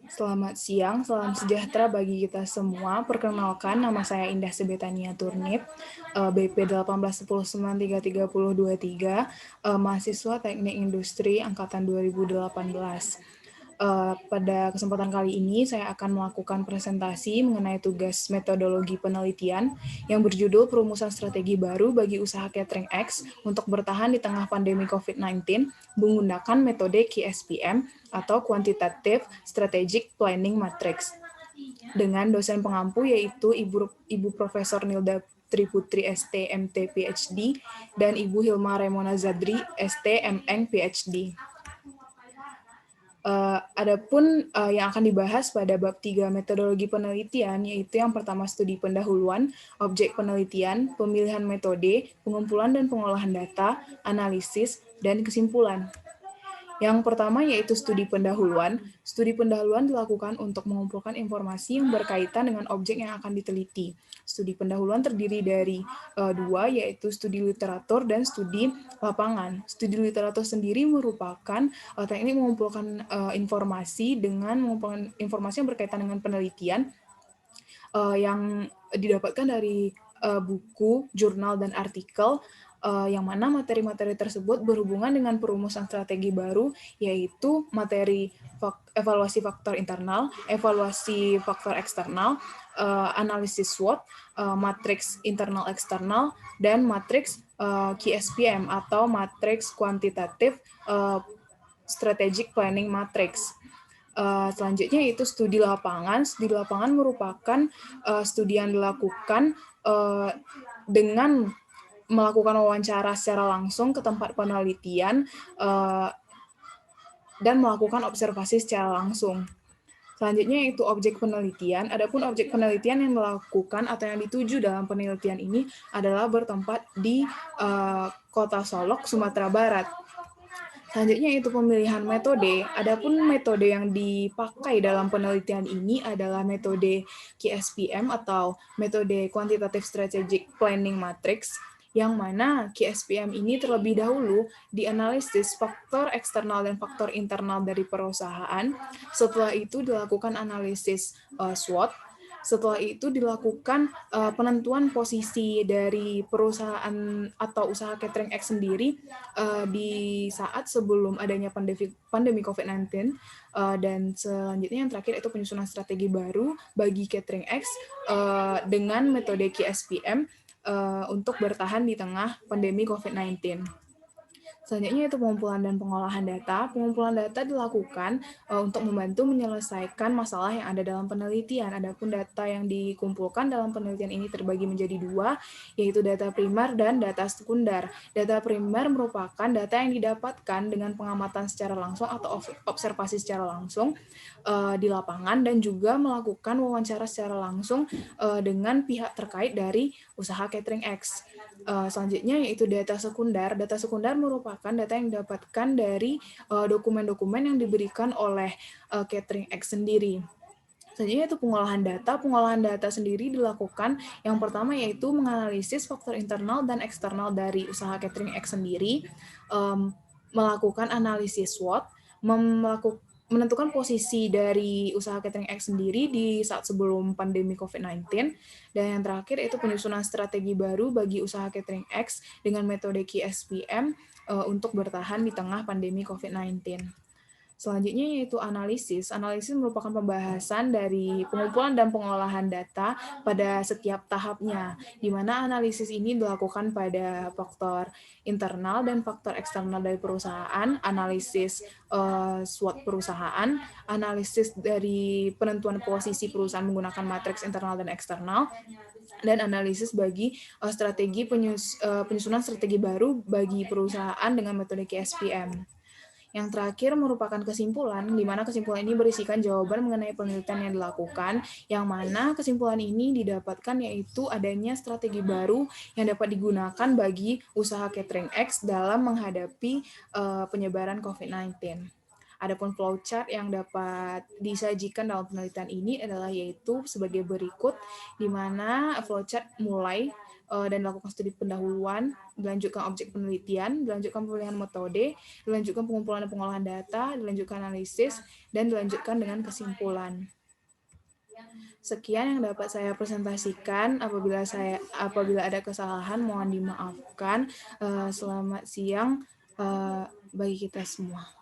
Selamat siang, salam sejahtera bagi kita semua. Perkenalkan, nama saya Indah Sebetania Turnip, BP 1810933023, mahasiswa Teknik Industri Angkatan 2018. Pada kesempatan kali ini, saya akan melakukan presentasi mengenai tugas metodologi penelitian yang berjudul Perumusan Strategi Baru bagi Usaha Catering X untuk bertahan di tengah pandemi COVID-19 menggunakan metode QSPM atau Quantitative Strategic Planning Matrix dengan dosen pengampu yaitu Ibu Profesor Nilda Triputri ST MT PhD dan Ibu Hilma Remona Zadri ST MN PhD. Adapun yang akan dibahas pada bab 3 metodologi penelitian, yaitu yang pertama studi pendahuluan, objek penelitian, pemilihan metode, pengumpulan dan pengolahan data, analisis, dan kesimpulan. Yang pertama yaitu studi pendahuluan. Studi pendahuluan dilakukan untuk mengumpulkan informasi yang berkaitan dengan objek yang akan diteliti. Studi pendahuluan terdiri dari dua, yaitu studi literatur dan studi lapangan. Studi literatur sendiri merupakan teknik mengumpulkan informasi dengan mengumpulkan informasi yang berkaitan dengan penelitian yang didapatkan dari buku, jurnal, dan artikel, yang mana materi-materi tersebut berhubungan dengan perumusan strategi baru, yaitu materi evaluasi faktor internal, evaluasi faktor eksternal, analisis SWOT, matriks internal eksternal, dan matriks QSPM atau matriks kuantitatif strategic planning matrix. Selanjutnya yaitu studi lapangan. Studi lapangan merupakan studi yang dilakukan dengan melakukan wawancara secara langsung ke tempat penelitian dan melakukan observasi secara langsung. Selanjutnya yaitu objek penelitian. Adapun objek penelitian yang dilakukan atau yang dituju dalam penelitian ini adalah bertempat di Kota Solok, Sumatera Barat. Selanjutnya itu pemilihan metode. Adapun metode yang dipakai dalam penelitian ini adalah metode QSPM atau metode Quantitative Strategic Planning Matrix, yang mana QSPM ini terlebih dahulu dianalisis faktor eksternal dan faktor internal dari perusahaan. Setelah itu dilakukan analisis SWOT. Setelah itu dilakukan penentuan posisi dari perusahaan atau usaha catering X sendiri di saat sebelum adanya pandemi COVID-19, dan selanjutnya yang terakhir itu penyusunan strategi baru bagi catering X dengan metode QSPM untuk bertahan di tengah pandemi COVID-19. Selanjutnya itu pengumpulan dan pengolahan data. Pengumpulan data dilakukan untuk membantu menyelesaikan masalah yang ada dalam penelitian. Adapun data yang dikumpulkan dalam penelitian ini terbagi menjadi dua, yaitu data primer dan data sekunder. Data primer merupakan data yang didapatkan dengan pengamatan secara langsung atau observasi secara langsung di lapangan dan juga melakukan wawancara secara langsung dengan pihak terkait dari usaha catering X. Selanjutnya yaitu data sekunder. Data sekunder merupakan data yang didapatkan dari dokumen-dokumen yang diberikan oleh catering X sendiri. Selanjutnya itu pengolahan data. Pengolahan data sendiri dilakukan yang pertama yaitu menganalisis faktor internal dan eksternal dari usaha catering X sendiri, melakukan analisis SWOT, menentukan posisi dari usaha catering X sendiri di saat sebelum pandemi COVID-19, dan yang terakhir itu penyusunan strategi baru bagi usaha catering X dengan metode QSPM untuk bertahan di tengah pandemi COVID-19. Selanjutnya yaitu analisis. Analisis merupakan pembahasan dari pengumpulan dan pengolahan data pada setiap tahapnya, di mana analisis ini dilakukan pada faktor internal dan faktor eksternal dari perusahaan, analisis SWOT perusahaan, analisis dari penentuan posisi perusahaan menggunakan matriks internal dan eksternal, dan analisis bagi strategi penyusunan strategi baru bagi perusahaan dengan metode KSPM. Yang terakhir merupakan kesimpulan, di mana kesimpulan ini berisikan jawaban mengenai penelitian yang dilakukan, yang mana kesimpulan ini didapatkan yaitu adanya strategi baru yang dapat digunakan bagi usaha catering X dalam menghadapi penyebaran COVID-19. Adapun flowchart yang dapat disajikan dalam penelitian ini adalah yaitu sebagai berikut, di mana flowchart mulai dan dilakukan studi pendahuluan, dilanjutkan objek penelitian, dilanjutkan pemilihan metode, dilanjutkan pengumpulan dan pengolahan data, dilanjutkan analisis, dan dilanjutkan dengan kesimpulan. Sekian yang dapat saya presentasikan. Apabila ada kesalahan mohon dimaafkan. Selamat siang bagi kita semua.